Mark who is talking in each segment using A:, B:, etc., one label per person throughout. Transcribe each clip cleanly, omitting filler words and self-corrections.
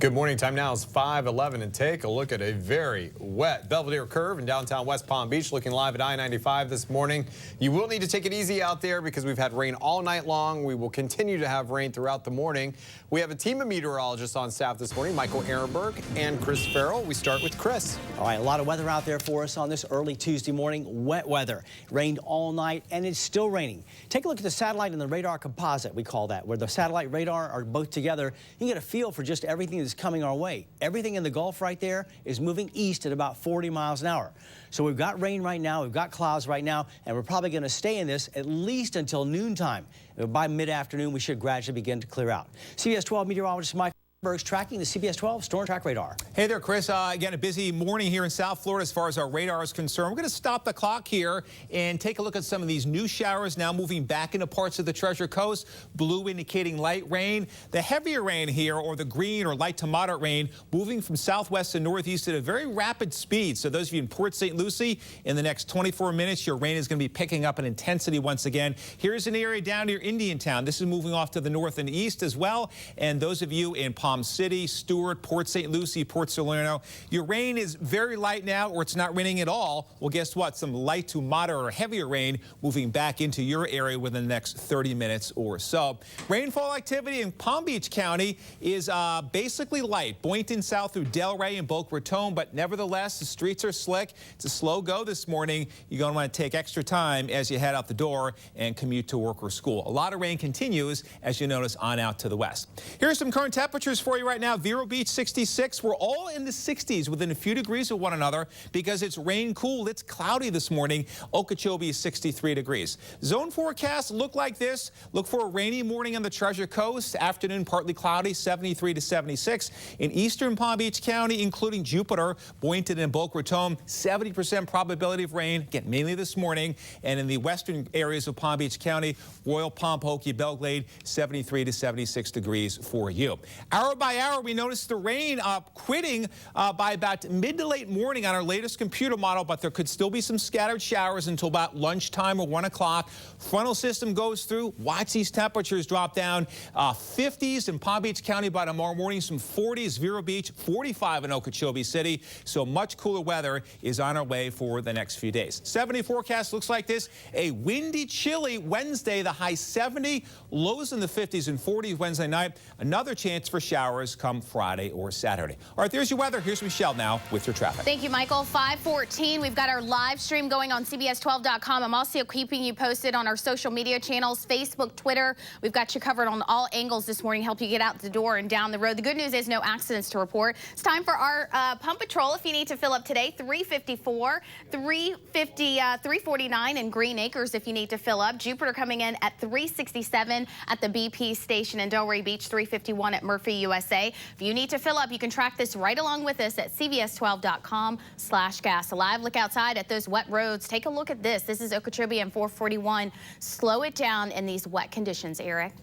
A: Good morning. Time now is 5:11, and take a look at a very wet Belvedere Curve in downtown West Palm Beach. Looking live at I-95 this morning. You will need to take it easy out there because we've had rain all night long. We will continue to have rain throughout the morning. We have a team of meteorologists on staff this morning, Michael Ehrenberg and Chris Farrell. We start with Chris.
B: All right, a lot of weather out there for us on this early Tuesday morning. Wet weather. Rained all night, and it's still raining. Take a look at the satellite and the radar composite, we call that, where the satellite radar are both together. You can get a feel for just everything that's coming our way. Everything in the Gulf right there is moving east at about 40 miles an hour. So we've got rain right now, we've got clouds right now, and we're probably going to stay in this at least until noontime. By mid-afternoon, we should gradually begin to clear out. CBS 12 meteorologist Mike Ehrenberg's tracking the CBS 12 Storm Track Radar.
C: Hey there, Chris. Again, a busy morning here in South Florida as far as our radar is concerned. We're going to stop the clock here and take a look at some of these new showers now moving back into parts of the Treasure Coast. Blue indicating light rain. The heavier rain here, or the green or light to moderate rain, moving from southwest to northeast at a very rapid speed. So those of you in Port St. Lucie, in the next 24 minutes, your rain is going to be picking up in intensity once again. Here's an area down near Indiantown. This is moving off to the north and east as well. And those of you in Palm City, Stewart, Port St. Lucie, Port Salerno, your rain is very light now, or it's not raining at all. Well, guess what? Some light to moderate or heavier rain moving back into your area within the next 30 minutes or so. Rainfall activity in Palm Beach County is basically light. Boynton south through Delray and Boca Raton, but nevertheless, the streets are slick. It's a slow go this morning. You're going to want to take extra time as you head out the door and commute to work or school. A lot of rain continues, as you notice, on out to the west. Here's some current temperatures for you right now. Vero Beach 66. We're all in the 60s within a few degrees of one another because it's rain cool. It's cloudy this morning. Okeechobee is 63 degrees. Zone forecasts look like this. Look for a rainy morning on the Treasure Coast. Afternoon partly cloudy, 73 to 76. In eastern Palm Beach County, including Jupiter, Boynton, and Boca Raton, 70% probability of rain, again, mainly this morning. And in the western areas of Palm Beach County, Royal Palm, Pokey, Belglade, 73 to 76 degrees for you. Hour by hour, we noticed the rain quitting by about mid to late morning on our latest computer model, but there could still be some scattered showers until about lunchtime or 1 o'clock. Frontal system goes through. Watch these temperatures drop down. 50s in Palm Beach County by tomorrow morning, some 40s, Vero Beach, 45 in Okeechobee City. So much cooler weather is on our way for the next few days. 70 forecast looks like this. A windy, chilly Wednesday, the high 70, lows in the 50s and 40s Wednesday night. Another chance for showers come Friday or Saturday. All right, there's your weather. Here's Michelle now with your traffic.
D: Thank you, Michael. 5:14. We've got our live stream going on CBS12.com. I'm also keeping you posted on our social media channels, Facebook, Twitter. We've got you covered on all angles this morning, help you get out the door and down the road. The good news is no accidents to report. It's time for our Pump Patrol. If you need to fill up today, 354, 350, 349 in Green Acres if you need to fill up. Jupiter coming in at 367 at the BP station in Delray Beach, 351 at Murphy, USA. If you need to fill up, you can track this right along with us at cbs12.com/gas. A live look outside at those wet roads. Take a look at this. This is Okeechobee and 441. Slow it down in these wet conditions, Eric.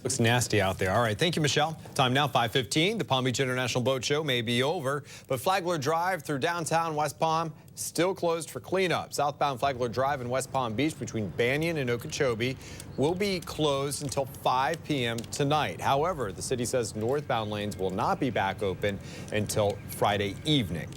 A: Looks nasty out there. All right, thank you, Michelle. Time now, 5:15. The Palm Beach International Boat Show may be over, but Flagler Drive through downtown West Palm still closed for cleanup. Southbound Flagler Drive in West Palm Beach between Banyan and Okeechobee will be closed until 5 p.m. tonight. However, the city says northbound lanes will not be back open until Friday evening.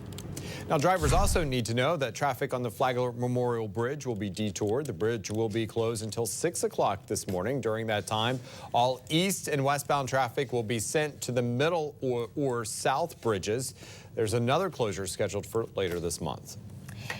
A: Now, drivers also need to know that traffic on the Flagler Memorial Bridge will be detoured. The bridge will be closed until 6 o'clock this morning. During that time, all east and westbound traffic will be sent to the middle or south bridges. There's another closure scheduled for later this month.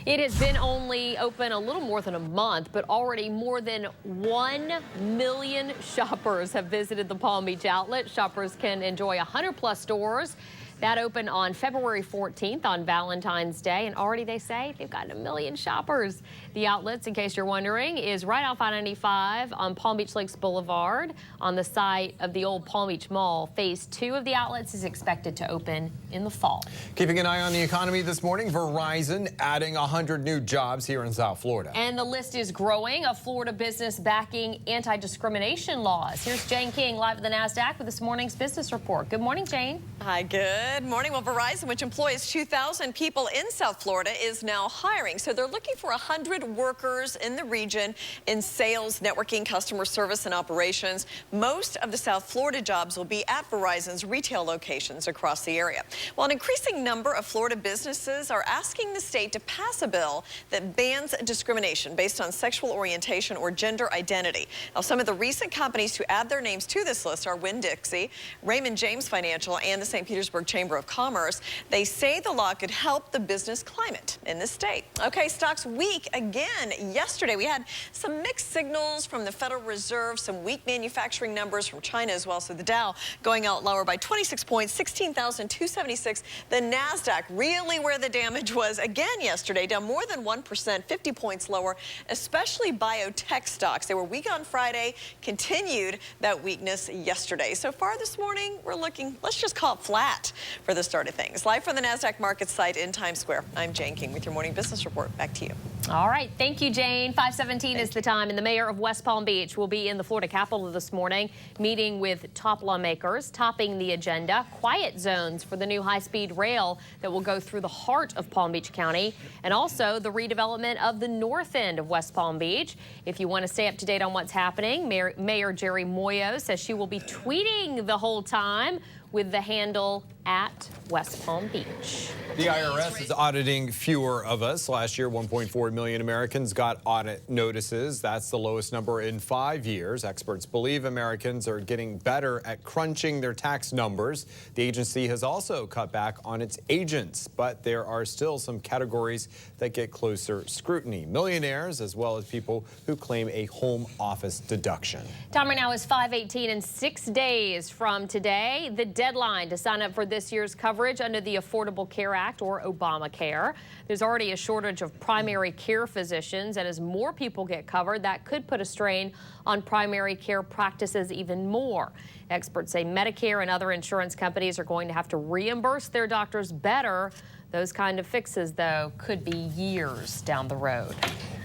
E: It has been only open a little more than a month, but already more than 1 million shoppers have visited the Palm Beach outlet. Shoppers can enjoy 100+ stores. That opened on February 14th on Valentine's Day, and already they say they've gotten 1 million shoppers. The outlets, in case you're wondering, is right off I-95 on Palm Beach Lakes Boulevard on the site of the old Palm Beach Mall. Phase 2 of the outlets is expected to open in the fall.
A: Keeping an eye on the economy this morning, Verizon adding 100 new jobs here in South Florida.
E: And the list is growing. A Florida business backing anti-discrimination laws. Here's Jane King live at the NASDAQ with this morning's business report. Good morning, Jane.
F: Hi, good. Good morning. Well, Verizon, which employs 2,000 people in South Florida, is now hiring. So they're looking for 100 workers in the region in sales, networking, customer service, and operations. Most of the South Florida jobs will be at Verizon's retail locations across the area. Well, an increasing number of Florida businesses are asking the state to pass a bill that bans discrimination based on sexual orientation or gender identity. Now, some of the recent companies to add their names to this list are Winn-Dixie, Raymond James Financial, and the St. Petersburg Chamber of Commerce. They say the law could help the business climate in the state. Okay, stocks weak again. Yesterday, we had some mixed signals from the Federal Reserve, some weak manufacturing numbers from China as well. So the Dow going out lower by 26 points, 16,276. The NASDAQ really where the damage was again yesterday, down more than 1%, 50 points lower, especially biotech stocks. They were weak on Friday, continued that weakness yesterday. So far this morning, we're looking, let's just call it flat for the start of things. Live from the NASDAQ market site in Times Square, I'm Jane King with your morning business report. Back to you.
E: All right. Thank you, Jane. 5:17 is the time, and the mayor of West Palm Beach will be in the Florida Capitol this morning, meeting with top lawmakers. Topping the agenda, quiet zones for the new high-speed rail that will go through the heart of Palm Beach County, and also the redevelopment of the north end of West Palm Beach. If you want to stay up to date on what's happening, Mayor Jerry Moyo says she will be tweeting the whole time with the handle @WestPalmBeach.
A: The IRS is auditing fewer of us. Last year, 1.4 million Americans got audit notices. That's the lowest number in 5 years. Experts believe Americans are getting better at crunching their tax numbers. The agency has also cut back on its agents, but there are still some categories that get closer scrutiny. Millionaires, as well as people who claim a home office deduction.
E: Time right now is 5:18, and 6 days from today, the deadline to sign up for this year's coverage under the Affordable Care Act, or Obamacare. There's already a shortage of primary care physicians, and as more people get covered, that could put a strain on primary care practices even more. Experts say Medicare and other insurance companies are going to have to reimburse their doctors better. Those kind of fixes, though, could be years down the road.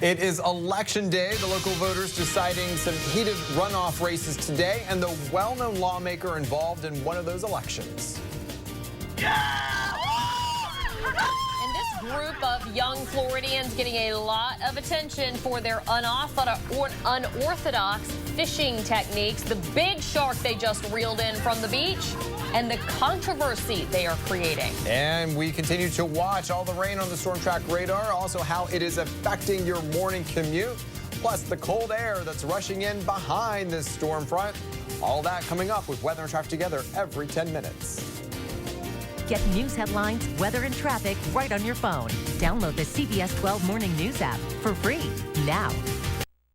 A: It is election day. The local voters deciding some heated runoff races today, and the well-known lawmaker involved in one of those elections.
E: And this group of young Floridians getting a lot of attention for their unorthodox fishing techniques, the big shark they just reeled in from the beach, and the controversy they are creating.
A: And we continue to watch all the rain on the storm track radar, also how it is affecting your morning commute, plus the cold air that's rushing in behind this storm front. All that coming up with weather and traffic together every 10 minutes.
G: Get news headlines, weather, and traffic right on your phone. Download the CBS 12 Morning News app for free now.